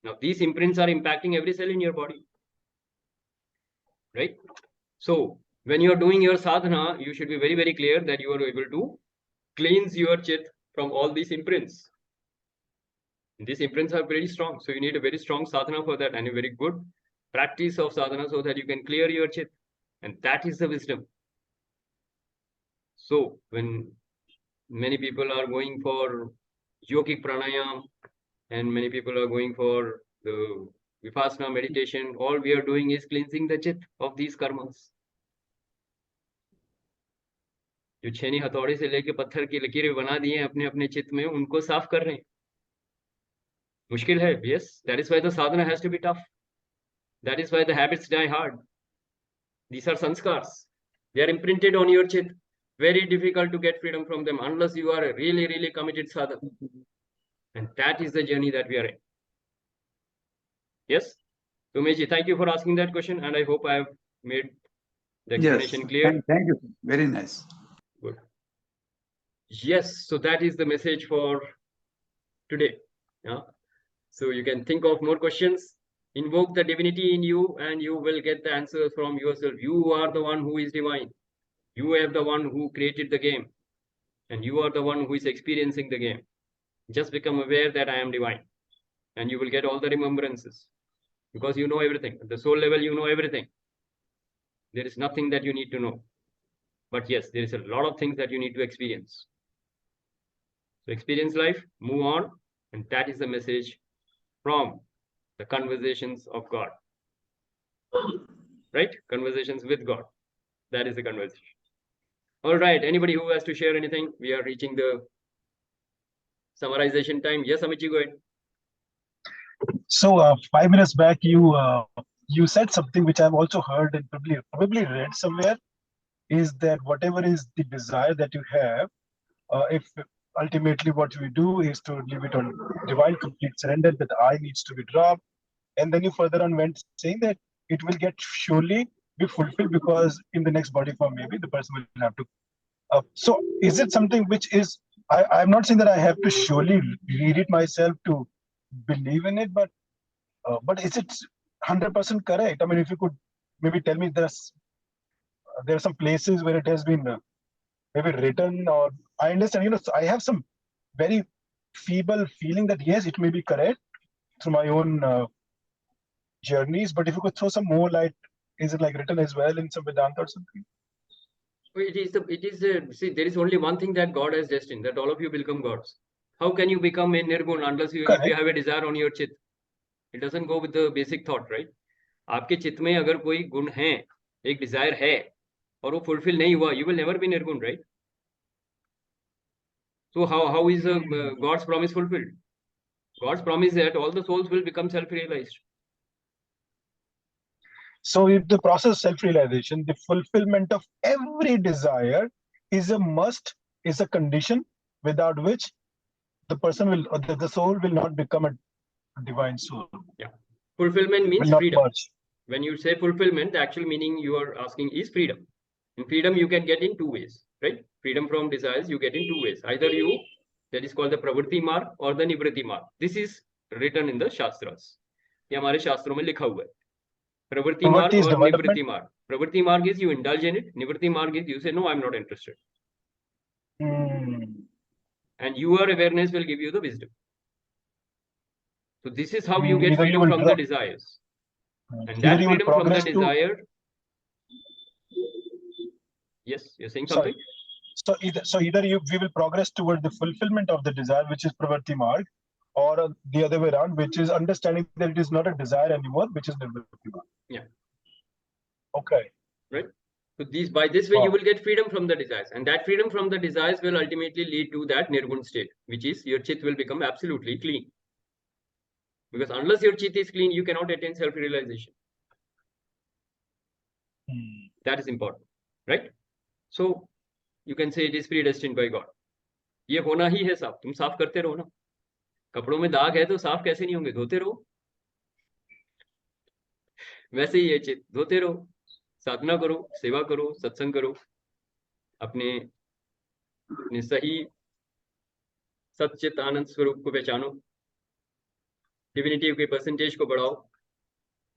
Now these imprints are impacting every cell in your body, right? So when you are doing your sadhana, you should be very, very clear that you are able to cleanse your chit from all these imprints. These imprints are very strong, so you need a very strong sadhana for that, and a very good practice of sadhana so that you can clear your chit, and that is the wisdom. So when many people are going for yogic pranayam and many people are going for the vipassana meditation, all we are doing is cleansing the chit of these karmas. जो छेनी हथौड़े से लेके पत्थर की लकीरें बना दिए हैं अपने अपने चित्त में, उनको साफ कर रहे हैं. मुश्किल है. Yes, that is why the sadhana has to be tough. That is why the habits die hard. These are sanskars. They are imprinted on your chit. Very difficult to get freedom from them unless you are a really, really committed sadhak. And that is the journey that we are in. Yes? Umeshi, thank you for asking that question, and I hope I have made the explanation clear. Thank you. Very nice. Good. Yes, so that is the message for today. Yeah. So you can think of more questions, invoke the divinity in you, and you will get the answers from yourself. You are the one who is divine. You are the one who created the game, and you are the one who is experiencing the game. Just become aware that I am divine, and you will get all the remembrances because you know everything. At the soul level, you know everything. There is nothing that you need to know. But yes, there is a lot of things that you need to experience. So experience life, move on, and that is the message from the conversations of God. Right? Conversations with God. That is the conversation. All right. Anybody who has to share anything? We are reaching the summarization time. Yes, Amichi, go ahead. So 5 minutes back, you said something which I've also heard and probably read somewhere, is that whatever is the desire that you have, if ultimately what we do is to leave it on divine complete surrender, that I needs to be dropped, and then you further on went saying that it will get surely be fulfilled because in the next body form maybe the person will have to. So is it something which is I'm not saying that I have to surely read it myself to believe in it, but is it 100% correct? I mean, if you could maybe tell me there are some places where it has been maybe written, or I understand, I have some very feeble feeling that yes, it may be correct through my own journeys, but if you could throw some more light, is it like written as well in some Vedanta or something? See, there is only one thing that God has destined, that all of you become gods. How can you become a nirgun unless if you have a desire on your chit? It doesn't go with the basic thought, right? आपके चित्त में अगर कोई गुण है, एक Dzire है, और वो फुलफिल नहीं हुआ, you will never be nirgun, right? So how is God's promise fulfilled? God's promise that all the souls will become self-realized. So if the process of self-realization, the fulfillment of every desire is a must, is a condition without which the person will, or the soul will not become a divine soul. Yeah. Fulfillment means Will not freedom. merge. When you say fulfillment, the actual meaning you are asking is freedom. And freedom you can get in two ways, right? Freedom from desires you get in two ways. Either you, that is called the pravritti marg or the nivritti marg. This is written in the Shastras. ये हमारे शास्त्रों में लिखा हुआ है. Pravritti marg or nivritti marg. Pravritti marg is you indulge in it. Nivritti marg is you say, no, I'm not interested. And your awareness will give you the wisdom. So this is how you get freedom from the desires. And that freedom from the desire. Yes, you're saying something? So either we will progress toward the fulfillment of the desire, which is pravritti marg, or the other way around, which is understanding that it is not a desire anymore, which is nivritti marg. Yeah. Okay. Right. So by this way, you will get freedom from the desires, and that freedom from the desires will ultimately lead to that nirgun state, which is your chit will become absolutely clean. Because unless your chit is clean, you cannot attain self-realization. That is important, right? So you can say it is predestined by God. ये होना ही है साफ. तुम साफ करते रहो ना. कपड़ों में दाग है तो साफ कैसे नहीं होंगे? धोते रहो. वैसे ही ये चित धोते रहो, साधना करो, सेवा करो, सत्संग करो, अपने सही सच्चित आनंद स्वरूप को पहचानो, डिविनिटी के परसेंटेज को बढ़ाओ,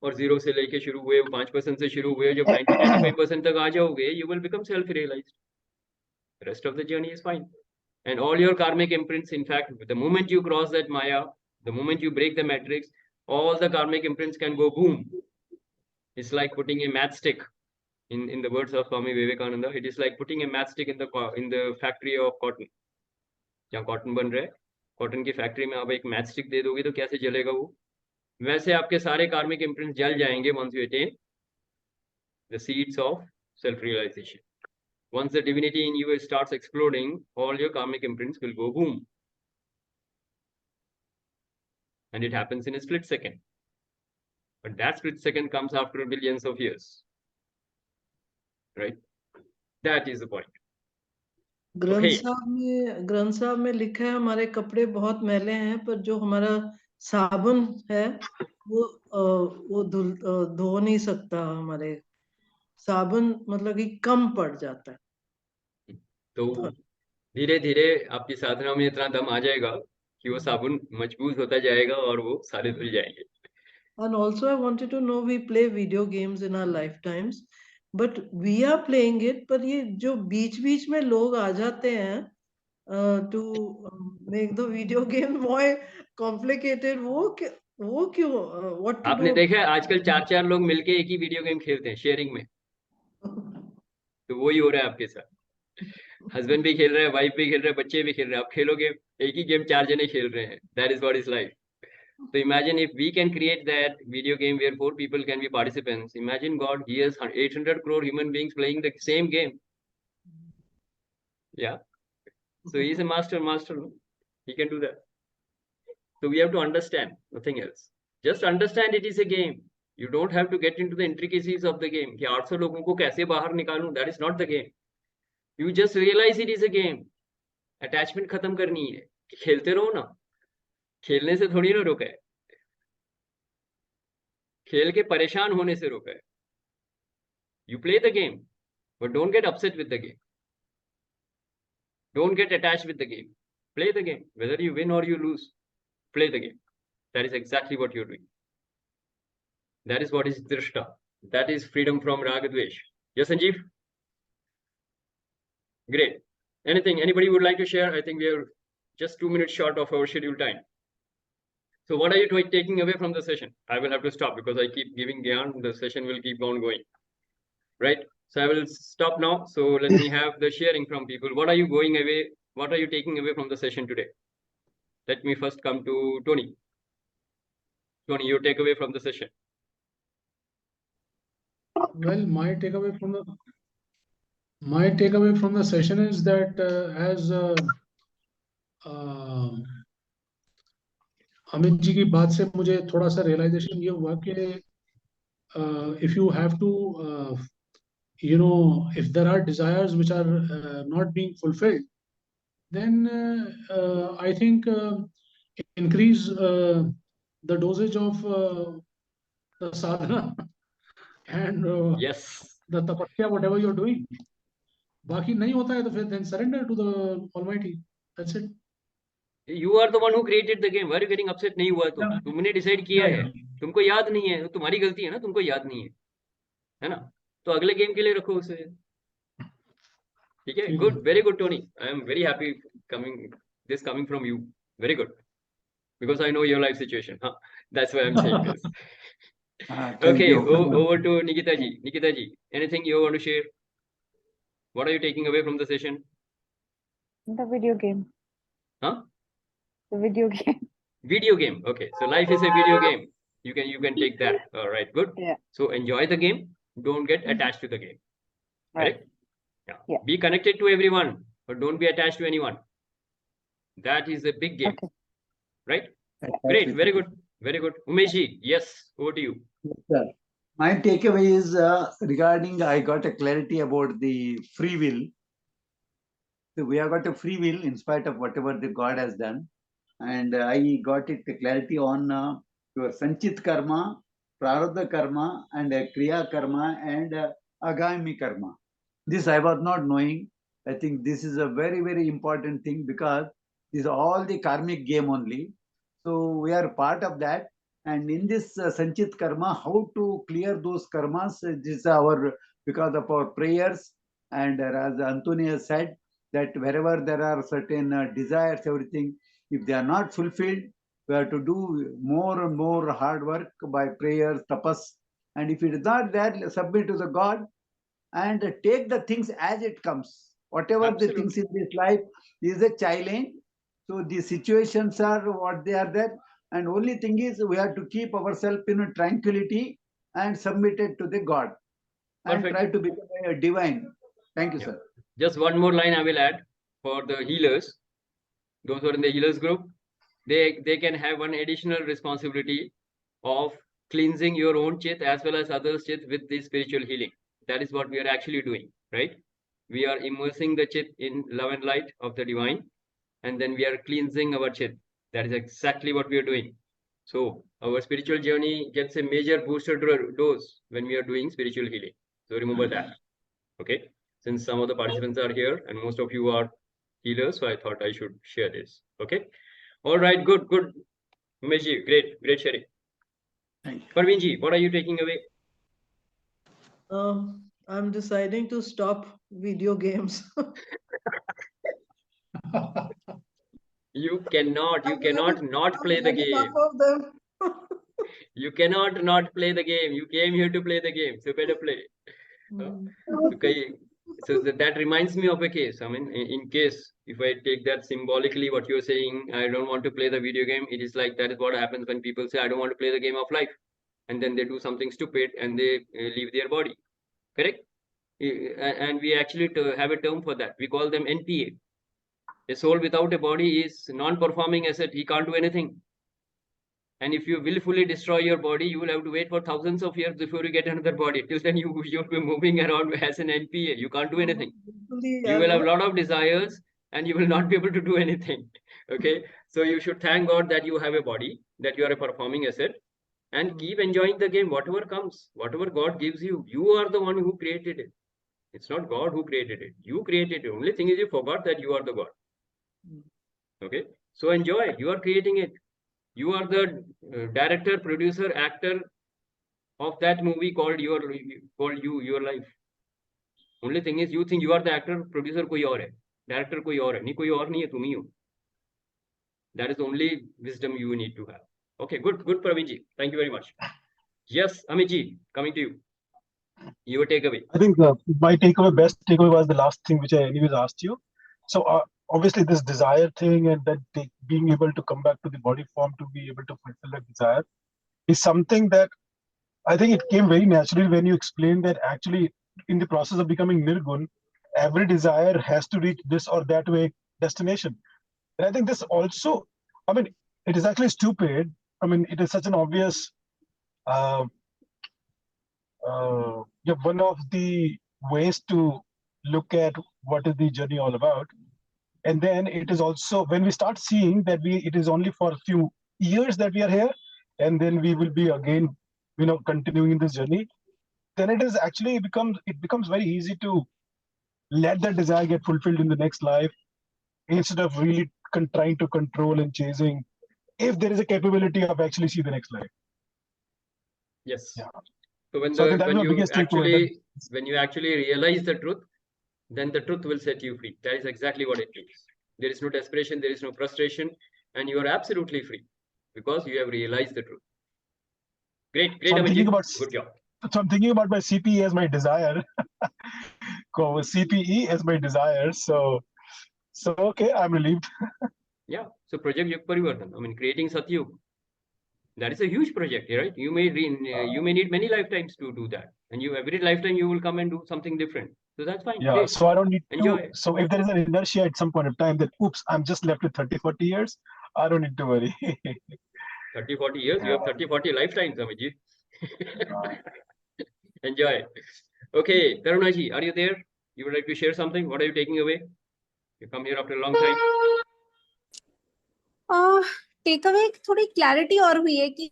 और 0 से लेके शुरू हुए 5% से शुरू हुए जब 90-95% तक आ जाओगे, you will become self-realized. The rest of the journey is fine. And all your karmic imprints, in fact, the moment you cross that Maya, the moment you break the matrix, all the karmic imprints can go boom. It's like putting a matchstick, in the words of Swami Vivekananda, it is like putting a matchstick in the factory of cotton. जहाँ cotton बन रहा है, cotton की factory में आप एक matchstick दे दोगे तो कैसे जलेगा वो? वैसे आपके सारे कार्मिक इम्प्रिंट्स जल जाएंगे once you attain the seeds of self-realization. Once the divinity in you starts exploding, all your karmic imprints will go boom. And it happens in a split second. But that split second comes after billions of years. Right? That is the point. ग्रंथ साहब में लिखा है हमारे कपड़े बहुत मैले हैं, पर जो हमारा साबुन है वो धो नहीं सकता. हमारे साबुन मतलब कि कम पड़ जाता है. तो धीरे धीरे आपकी साधना में इतना दम आ जाएगा कि वो साबुन मजबूत होता जाएगा और वो सारे धुल जाएंगे. And also, I wanted to know, we play video games in our lifetimes, but we are playing it. पर ये जो बीच में लोग आ जाते हैं to make the video game more complicated, वो क्यों? What to आपने do? देखा है आजकल 4 लोग मिलके एक ही वीडियो गेम खेलते हैं शेयरिंग में. तो वही हो रहा है आपके साथ. हस्बैंड भी खेल रहे हैं, वाइफ भी खेल रहे हैं, बच्चे भी खेल रहे हैं. आप खेलोगे, एक ही गेम 4 जने खेल रहे हैं. That is what is life. So imagine if we can create that video game where 4 people can be participants. Imagine God, He has 800 crore human beings playing the same game. Yeah. So He is a master. He can do that. So we have to understand, nothing else. Just understand it is a game. You don't have to get into the intricacies of the game. कि 800 लोगों को कैसे बाहर निकालूं? That is not the game. You just realize it is a game. Attachment खत्म करनी है. कि खेलते रहो ना. खेलने से थोड़ी ना रोका है. खेल के परेशान होने से रोका है. You play the game, but don't get upset with the game. Don't get attached with the game. Play the game. Whether you win or you lose, play the game. That is exactly what you're doing. That is what is drishta. That is freedom from raga dvesh. Yes, Sanjeev? Great. Anything anybody would like to share? I think we are just 2 minutes short of our scheduled time. So what are you taking away from the session? I will have to stop because I keep giving Gyan. The session will keep on going. Right? So I will stop now. So let me have the sharing from people. What are you going away? What are you taking away from the session today? Let me first come to Tony. Tony, your takeaway from the session. Well, my takeaway from the session is that as Amit ji की बात से मुझे थोड़ा सा realisation ये हुआ कि if you have to if there are desires which are not being fulfilled, then I think increase the dosage of the sadhana and Yes. the tapasya, whatever you're doing. बाकी नहीं होता है तो फिर then surrender to the Almighty. That's it. You are the one who created the game. Why are you getting upset? नहीं हुआ तो तुमने डिसाइड किया है. तुमको याद नहीं है, तुम्हारी गलती है ना, तुमको याद नहीं है ना? तो अगले गेम के लिए रखो उसे. ठीक है? Good, very good, Tony. I am very happy coming from you. Very good, because I know your life situation. Huh? That's why I'm saying this. Okay, over to Nikita ji. Nikita ji, anything you want to share? What are you taking away from the session? The video game. Huh? The video game. Video game. Okay, so life is a video game. You can take that. All right, good. Yeah. So enjoy the game. Don't get attached to the game. Right. Correct? Yeah. Be connected to everyone, but don't be attached to anyone. That is a big game. Okay. Right? Great. Very good. Very good. Umesh ji, yes, over to you. Yes, sir. My takeaway is regarding, I got a clarity about the free will. So we have got a free will in spite of whatever the God has done. And I got it clarity on your Sanchit karma, Prarabdha karma, and Kriya karma, and Agami karma. This I was not knowing. I think this is a very, very important thing because this is all the karmic game only. So we are part of that. And in this Sanchit karma, how to clear those karmas, this is because of our prayers. And as Antony has said, that wherever there are certain desires, everything, if they are not fulfilled, we have to do more and more hard work by prayers, tapas. And if it is not there, submit to the God and take the things as it comes. Whatever the things in this life is a challenge. So the situations are what they are there. And only thing is we have to keep ourselves in tranquility and submit it to the God. Perfect. And try to become a divine. Thank you, sir. Just one more line I will add for the healers. Those who are in the healers group, they can have one additional responsibility of cleansing your own chit as well as others' chit with the spiritual healing. That is what we are actually doing, right? We are immersing the chit in love and light of the divine, and then we are cleansing our chit. That is exactly what we are doing. So our spiritual journey gets a major booster dose when we are doing spiritual healing. So remember that. Okay. Since some of the participants are here and most of you are healers, so I thought I should share this. Okay. All right, good. Umesh, great sharing. Thank you. Parveenji, what are you taking away? I'm deciding to stop video games. You cannot not play I've the had enough game. of them. You cannot not play the game. You came here to play the game, so better play. Okay. So that reminds me of a case. I mean, in case if I take that symbolically, what you're saying, I don't want to play the video game. It is like that is what happens when people say, I don't want to play the game of life, and then they do something stupid and they leave their body. Correct? And we actually have a term for that. We call them NPA. A soul without a body is non-performing asset. He can't do anything. And if you willfully destroy your body, you will have to wait for thousands of years before you get another body. Till then, you'll be moving around as an NPA. You can't do anything. You will have a lot of desires and you will not be able to do anything. Okay. So you should thank God that you have a body, that you are a performing asset, and keep enjoying the game, whatever comes, whatever God gives you. You are the one who created it. It's not God who created it. You created it. Only thing is you forgot that you are the God. Okay. So enjoy. You are creating it. You are the director, producer, actor of that movie called your life. Only thing is you think you are the actor, producer कोई और है, director कोई और है, नहीं कोई और नहीं है, तुम ही हो. That is the only wisdom you need to have. Okay, good Praveen ji. Thank you very much. Yes, Amit ji, coming to you. Your takeaway. I think my best takeaway was the last thing which I anyways asked you. So obviously this desire thing and that being able to come back to the body form to be able to fulfill that desire is something that I think it came very naturally when you explained that actually in the process of becoming Nirgun, every desire has to reach this or that way destination. And I think this also, I mean, it is actually stupid. I mean, it is such an obvious, one of the ways to look at what is the journey all about. And then it is also when we start seeing that it is only for a few years that we are here, and then we will be again, continuing this journey. Then it is actually it becomes very easy to let that desire get fulfilled in the next life instead of really trying to control and chasing. If there is a capability of actually see the next life. Yes. Yeah. So when you actually realize the truth, then the truth will set you free. That is exactly what it means. There is no desperation, there is no frustration, and you are absolutely free because you have realized the truth. Great, So good job. So I'm thinking about my CPE as my desire. CPE as my desire. So okay, I'm relieved. Yeah. So Project Yug Parivartan. I mean, creating Satyug. That is a huge project, right? You may need many lifetimes to do that, and every lifetime you will come and do something different. So that's fine. Yeah. Great. So I don't need enjoy to. So if there is an inertia at some point of time that oops, I'm just left with 30-40 years, I don't need to worry. 30-40 years, you have 30-40 lifetimes, Amiji. Enjoy. Okay, Tarunaji, are you there? You would like to share something? What are you taking away? You come here after a long time. Take away थोड़ी clarity और हुई है कि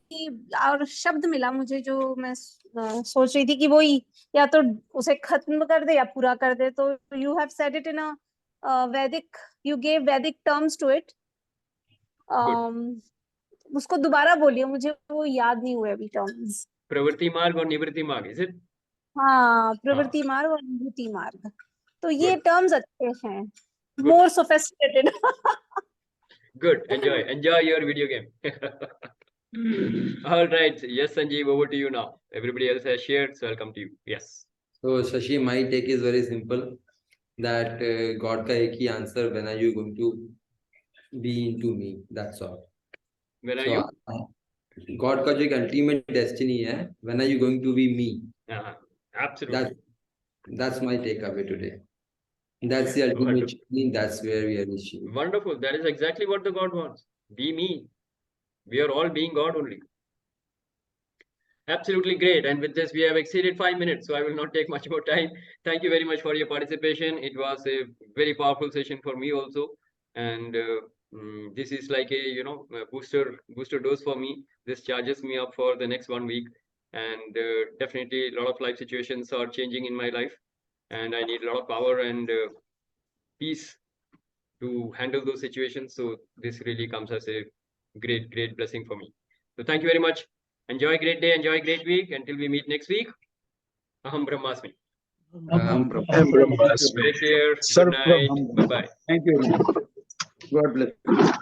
और शब्द मिला मुझे जो मैं सोच रही थी कि वही या तो उसे खत्म कर दे या पूरा कर दे. तो you have said it in a Vedic, you gave Vedic terms to it. उसको दोबारा बोलिए, मुझे वो याद नहीं हुए अभी टर्म्स. प्रवृत्ति मार्ग और निवृत्ति मार्ग, इज इट? हाँ, प्रवृत्ति मार्ग और निवृत्ति मार्ग. तो ये टर्म्स अच्छे हैं, मोर sophisticated. Good. Enjoy your video game. All right. Yes, Sanjeev, over to you now. Everybody else has shared, so I'll come to you. Yes. So Shashi, my take is very simple. That God ka ek hi answer, when are you going to be into me? That's all. When are you? God ka jo ek ultimate destiny hai, when are you going to be me? Absolutely. That's my takeaway today. That's the ultimate journey. That's where we are reaching. Wonderful. That is exactly what the God wants. Be me. We are all being God only. Absolutely great. And with this, we have exceeded 5 minutes, so I will not take much more time. Thank you very much for your participation. It was a very powerful session for me also. And this is like a booster dose for me. This charges me up for the next 1 week. And definitely a lot of life situations are changing in my life. And I need a lot of power and peace to handle those situations. So this really comes as a great blessing for me. So thank you very much. Enjoy a great day, enjoy a great week. Until we meet next week. Aham Brahmasmi. Brahmasmi. Take care. Sarvam. Good night. Bye-bye. Thank you. God bless you.